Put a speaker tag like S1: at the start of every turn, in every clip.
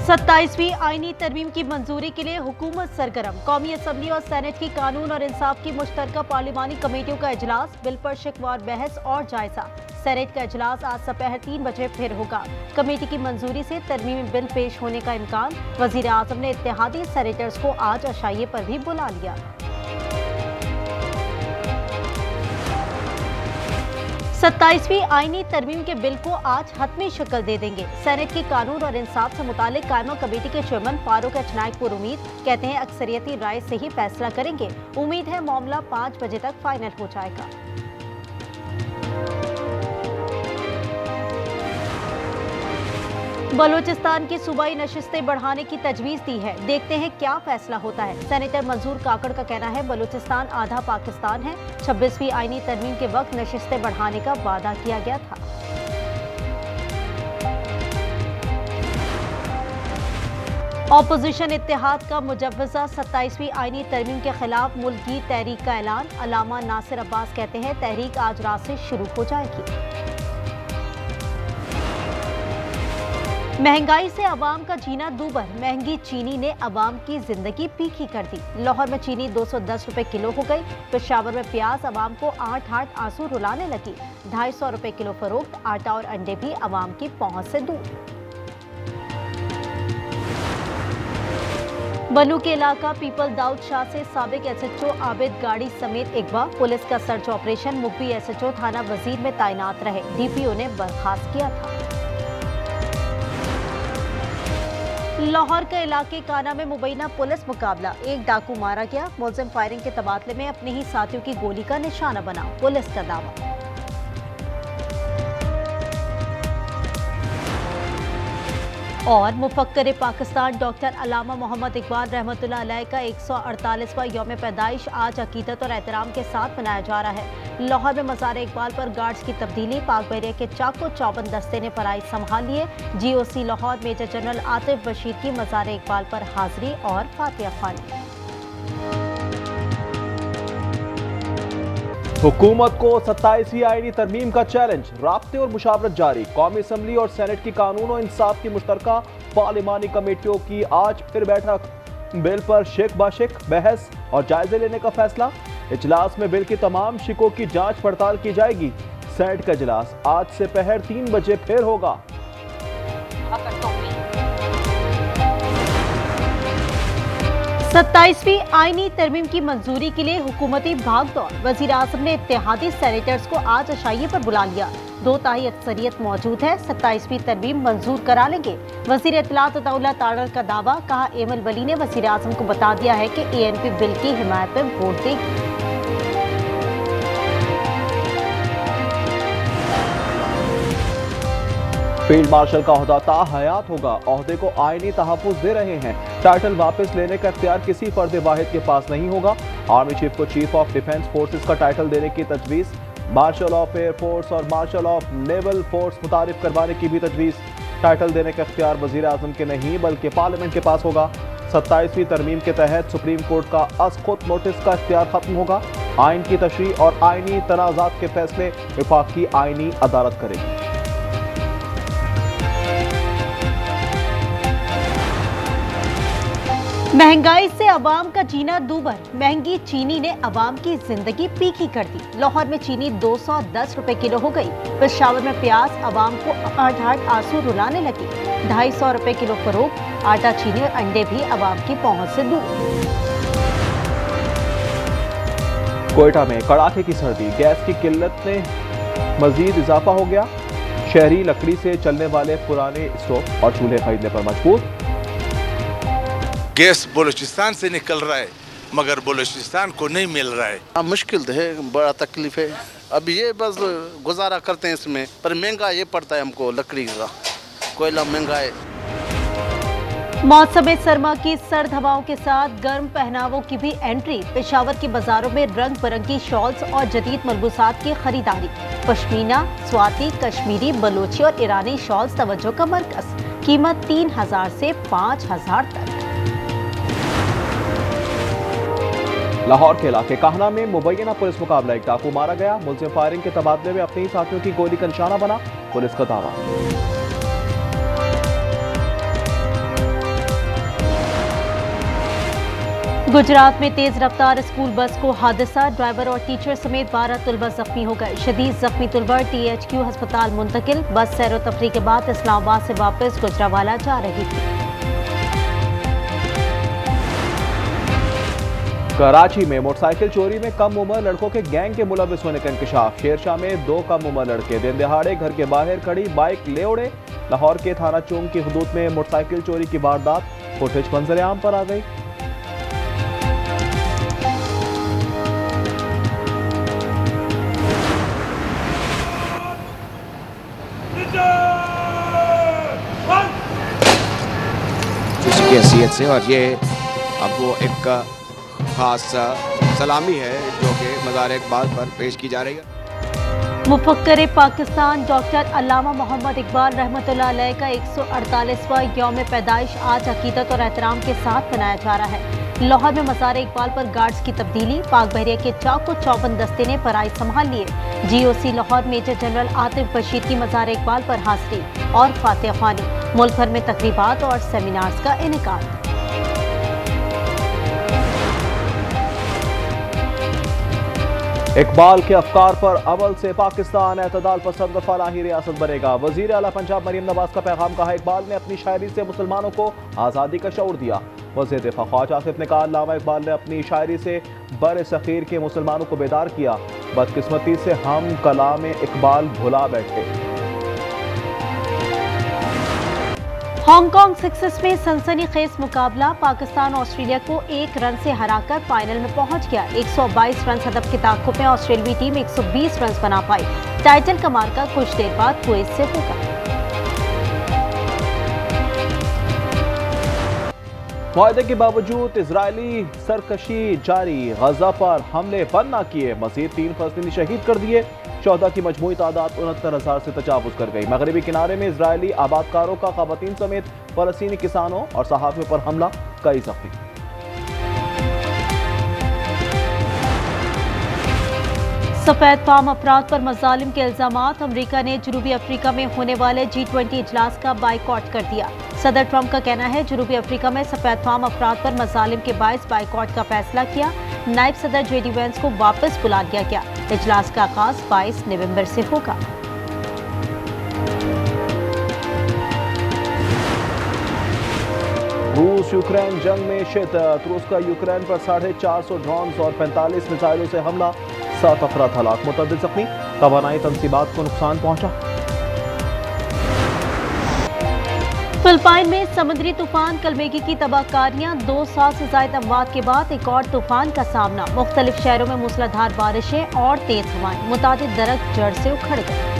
S1: 27वीं आईनी तरमीम की मंजूरी के लिए हुकूमत सरगर्म। कौमी असम्बली और सेनेट की कानून और इंसाफ की मुश्तरका पार्लिमानी कमेटियों का इजलास, बिल पर शिकवार बहस और जायजा। सेनेट का इजलास आज दोपहर 3 बजे फिर होगा। कमेटी की मंजूरी से तरमीमी बिल पेश होने का इम्कान। वजीर आजम ने इत्तेहादी सेनेटर्स को आज अशाइये पर भी बुला लिया। 27वीं आईनी तरमीम के बिल को आज हतमी शक्ल दे देंगे। सेनेट की कानून और इंसाफ से मुतालिक कायमा कमेटी के चेयरमैन फारूक एच नाइक पुरुमीद कहते हैं अक्सरियती राय से ही फैसला करेंगे। उम्मीद है मामला 5 बजे तक फाइनल हो जाएगा। बलूचिस्तान की सूबाई नशिस्तें बढ़ाने की तजवीज़ दी है। देखते हैं क्या फैसला होता है। सेनेटर मंजूर काकड़ का कहना है बलूचिस्तान आधा पाकिस्तान है। 26वीं आईनी तरमीम के वक्त नशिस्तें बढ़ाने का वादा किया गया था। ऑपोजिशन इत्तेहाद का मुजव्वज़ा 27वीं आईनी तरमीम के खिलाफ मुल्की तहरीक का ऐलान। अल्लामा नासिर अब्बास कहते हैं तहरीक आज रात से शुरू हो जाएगी। महंगाई से अवाम का जीना दूभर। महंगी चीनी ने अवाम की जिंदगी फीकी कर दी। लाहौर में चीनी 210 रुपए किलो हो गई। पेशावर में प्याज अवाम को आठ आंसू रुलाने लगी। 250 रुपए किलो फरोख्त। आटा और अंडे भी अवाम की पहुंच से दूर। बन्नू के इलाका पीपल दाऊद शाह से साबिक एसएचओ आबिद गाड़ी समेत अगवा। पुलिस का सर्च ऑपरेशन। मुखबी एसएचओ थाना वजीर में तैनात रहे। डीपीओ ने बर्खास्त किया था। लाहौर के इलाके काना में मुबैना पुलिस मुकाबला। एक डाकू मारा गया। मुलजिम फायरिंग के तबादले में अपने ही साथियों की गोली का निशाना बना। पुलिस का दावा। और मुफक्कर पाकिस्तान डॉक्टर अल्लामा मोहम्मद इकबाल रहमतुल्लाह अलैह का 148वां यौम पैदाइश आज अकीदत और एहतराम के साथ मनाया जा रहा है। लाहौर में मज़ार इकबाल पर गार्ड्स की तब्दीली। पाक बहरिया के चाको चौबंद दस्ते ने फराइज संभाल लिए। GOC Lahore major general Atif Bashir की मज़ार इकबाल पर हाजिरी और फातिहा ख्वानी।
S2: हुकूमत को 27वीं आईनी तरमीम का चैलेंज। राब्ते और मुशावरत जारी। कौमी असम्बली और सेनेट की कानून और इंसाफ की मुश्तरका पार्लिमानी कमेटियों की आज फिर बैठक। बिल पर शिक बाशिक बहस और जायजे लेने का फैसला। इजलास में बिल की तमाम शिकों की जांच पड़ताल की जाएगी। सेनेट का इजलास आज से दोपहर 3 बजे फिर होगा।
S1: 27वीं आईनी तरमीम की मंजूरी के लिए हुकूमती भागदौड़। वजीर आजम ने इत्तेहादी सेनेटर्स को आज अशाइये पर बुला लिया। 2 तिहाई अक्सरियत मौजूद है। 27वीं तरमीम मंजूर करा लेंगे। वजीर इत्तलात अताउल्लाह तारड़ का दावा। कहा एमल वली ने वजीर आजम को बता दिया है कि ANP बिल की हिमायत में वोट देगी।
S2: फील्ड मार्शल का ओहदा ताहयात होगा। ओहदे को आईनी तहफ़्फ़ुज़ दे रहे हैं। टाइटल वापस लेने का इख्तियार किसी फर्द वाहिद के पास नहीं होगा। आर्मी चीफ को चीफ ऑफ डिफेंस फोर्सेस का टाइटल देने की तजवीज़। मार्शल ऑफ एयर फोर्स और मार्शल ऑफ नेवल फोर्स मुतारिफ करवाने की भी तजवीज़। टाइटल देने का इख्तियार वज़ीर आज़म के नहीं बल्कि पार्लियामेंट के पास होगा। 27वीं तरमीम के तहत सुप्रीम कोर्ट का अज़-खुद नोटिस का इख्तियार खत्म होगा। आइन की तशरीह और आइनी तनाज़ात के फैसले वफाकी आइनी अदालत करेगी।
S1: महंगाई से अवाम का जीना दूभर। महंगी चीनी ने अवाम की जिंदगी फीकी कर दी। लाहौर में चीनी 210 रुपए किलो हो गई। पेशावर में प्याज अवाम को आठ आंसू रुलाने लगी। 250 रुपए किलो फरोख्त। आटा, चीनी और अंडे भी अवाम की पहुंच से दूर।
S2: कोयटा में कड़ाके की सर्दी। गैस की किल्लत में मजीद इजाफा हो गया। शहरी लकड़ी से चलने वाले पुराने स्टोव और चूल्हे खरीदने पर मजबूर।
S3: गैस बलूचिस्तान से निकल रहा है मगर बलूचिस्तान को नहीं मिल रहा है।
S4: मुश्किल है, बड़ा तकलीफ है। अब ये बस गुजारा करते हैं इसमें, पर महंगा ये पड़ता है हमको। लकड़ी का कोयला महंगा है।
S1: मौसम सरमा की सर्द हवाओं के साथ गर्म पहनावों की भी एंट्री। पेशावर के बाजारों में रंग बिरंगी शॉल्स और जदीद मलबूसात की खरीदारी। पश्मीना, स्वाति, कश्मीरी, बलोची और ईरानी शॉल्स तवज्जो का मरकज। कीमत 3000 से 5000 तक।
S2: लाहौर के इलाके काहना में मुबैना पुलिस मुकाबला। एक डाकू मारा गया। मुलजिम फायरिंग के तबादले में अपने ही साथियों की गोली का निशाना बना। पुलिस का दावा।
S1: गुजरात में तेज रफ्तार स्कूल बस को हादसा, ड्राइवर और टीचर समेत 12 तुलबा जख्मी हो गए। शदीद जख्मी तुलबा THQ अस्पताल मुंतकिल। बस सैरो तफरी के बाद इस्लामाबाद से वापस गुजरावाला जा रही थी।
S2: कराची में मोटरसाइकिल चोरी में कम उम्र लड़कों के गैंग के मुलविस होने का इंकशाफ। शेरशाह में 2 कम उम्र लड़के दिन दिहाड़े घर के बाहर खड़ी बाइक ले उड़े। लाहौर के थाना चौक की हदूद में मोटरसाइकिल चोरी की वारदात, फुटेज मंजर आम पर आ गई।
S5: उसकी हैसियत से, और ये अब वो एक खास सलामी है जो कि मज़ार इकबाल पर पेश की जा रही है।
S1: मुफक्किर पाकिस्तान डॉक्टर अल्लामा मोहम्मद इकबाल रहमतुल्लाह अलैह का 148वां यौम पैदाइश आज अकीदत और एहतराम के साथ मनाया जा रहा है। लाहौर में मज़ार इकबाल पर गार्ड्स की तब्दीली, पाक बहरिया के चाको चौबंद दस्ते ने फराइज संभाल लिए। GOC Lahore major general Atif Bashir की मज़ार इकबाल पर हाजिरी और फातिहा ख्वानी। मुल्क भर में तकरीबात और सेमिनार्स का इनेकाद।
S2: इकबाल के अफकार पर अमल से पाकिस्तान एतदाल पसंद फलाही रियासत बनेगा। वजीर आला पंजाब मरीम नवाज का पैगाम। कहा, इकबाल ने अपनी शायरी से मुसलमानों को आज़ादी का शऊर दिया। वज़ीर दिफा ख्वाजा आसिफ ने कहा, अल्लामा इकबाल ने अपनी शायरी से बर सग़ीर के मुसलमानों को बेदार किया। बदकिस्मती से हम कलाम इकबाल भुला बैठे।
S1: हांगकांग 6 में सनसनीखेज मुकाबला, पाकिस्तान ऑस्ट्रेलिया को 1 रन से हराकर फाइनल में पहुंच गया। 122 रन हदफ के ताक़ुब में ऑस्ट्रेलियाई टीम 120 रन बना पाई। टाइटल का मार्का कुछ देर बाद कुवैत से होगा।
S2: मुआहदे के बावजूद इजरायली सरकशी जारी, गजा पर हमले बंद न किए। मजीद 3 फलस्तीनी शहीद कर दिए। 14 की मजमूई तादाद 69,000 से तजावुज कर गई। मगरबी किनारे में इजरायली आबादकारों का खवातीन समेत फलस्तीनी किसानों और सहाफ़ियों पर हमला, कई जख्मी।
S1: सफेद फार्म अफराद पर मजालिम के इल्जामात, अमरीका ने जनूबी अफ्रीका में होने वाले G20 इजलास का बाइकॉट कर दिया। सदर ट्रंप का कहना है, जनूबी अफ्रीका में सफेद फार्म अफराद पर मजालिम के बायस बाइकॉट का फैसला किया। नायब सदर JD वेंस को वापस बुला लिया गया। इजलास का आगाज 22 नवंबर से होगा।
S2: रूस यूक्रेन जंग में शिद्दत, रूस का यूक्रेन पर 450 ड्रोन और 45 मिसाइलों से हमला, 7 अफराद हलाक, मुतअद्दिद जख्मी। तवानाई तंसीबात को नुकसान पहुंचा।
S1: फिलिपाइन में समुद्री तूफान कलमेगी की तबाहकारियां, 200 से ज्यादा अमवात के बाद एक और तूफान का सामना। मुख्तलिफ शहरों में मूसलाधार बारिशें और तेज हवाएं, मुतादिद दरख्त जड़ से उखड़ गए।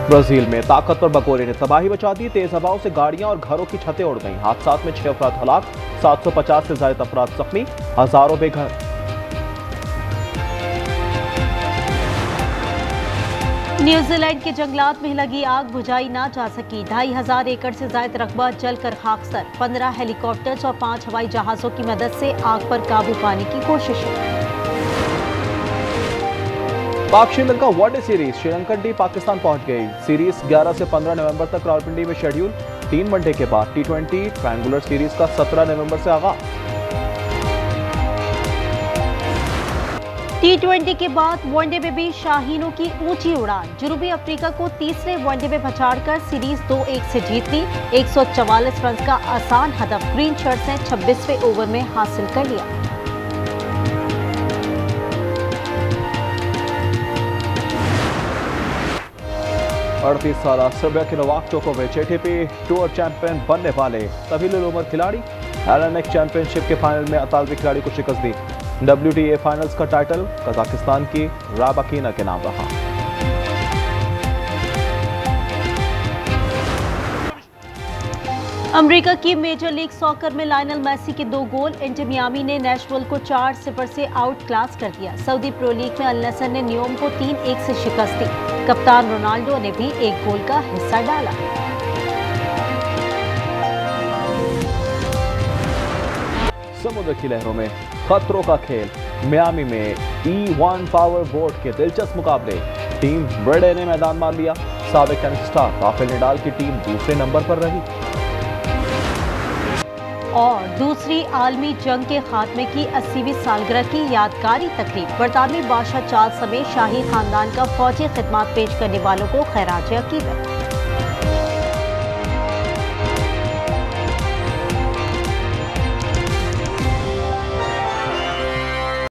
S2: ब्राजील में ताकतवर बकोरे ने तबाही मचा दी। तेज हवाओं से गाड़ियां और घरों की छतें उड़ गईं। हादसात में 6 अफराद हलाक, 750 से ज्यादा अफराद जख्मी, हजारों बेघर।
S1: न्यूजीलैंड के जंगलात में लगी आग बुझाई ना जा सकी। 2500 एकड़ से ज्यादा रकबा जलकर खाकसर। 15 हेलीकॉप्टर्स और 5 हवाई जहाजों की मदद से आग पर काबू पाने की कोशिश।
S2: पाक Sri Lanka one day series, Sri Lankan team Pakistan पहुंच गई। सीरीज 11 से 15 नवंबर तक रावलपिंडी में शेड्यूल। 3 वनडे के बाद T20 ट्रायंगुलर सीरीज का 17 नवंबर से आगाज।
S1: T20 के बाद वनडे में भी शाहीनों की ऊंची उड़ान। जनूबी अफ्रीका को तीसरे वनडे में पछाड़कर सीरीज 2-1 से जीत ली। 144 रन का आसान हदफ ग्रीन शर्ट्स ने 26वें ओवर में हासिल कर लिया।
S2: अड़तीस साल सर्बिया के नोवाक जोकोविच ATP टूर चैंपियन बनने वाले तवील उम्र खिलाड़ी। LNX चैंपियनशिप के फाइनल में अतालवी खिलाड़ी को शिकस्त दी। WTA फाइनल्स का टाइटल कजाकिस्तान की राबाकीना के नाम रहा।
S1: अमेरिका की मेजर लीग सॉकर में लायनल मेसी के 2 गोल। इंटर मियामी ने नैशविल को 4-0 से आउट क्लास कर दिया। सऊदी प्रो लीग में अल नसर ने न्योम को 3-1 से शिकस्त दी। कप्तान रोनाल्डो ने भी 1 गोल का हिस्सा डाला।
S2: समुद्र की लहरों में खतरों का खेल, मियामी में E1 पावर बोट के दिलचस्प मुकाबले। टीम ब्रेडे ने मैदान मार लिया। साबिक टेनिस स्टार राफेल नडाल की टीम दूसरे नंबर पर रही।
S1: और दूसरी आलमी जंग के खात्मे की 80वीं सालगिरह की यादगारी तकरीब। बरतानवी बादशाह चार्ल्स समेत शाही खानदान का फौजी खिदमत पेश करने वालों को खैराज अकीदत।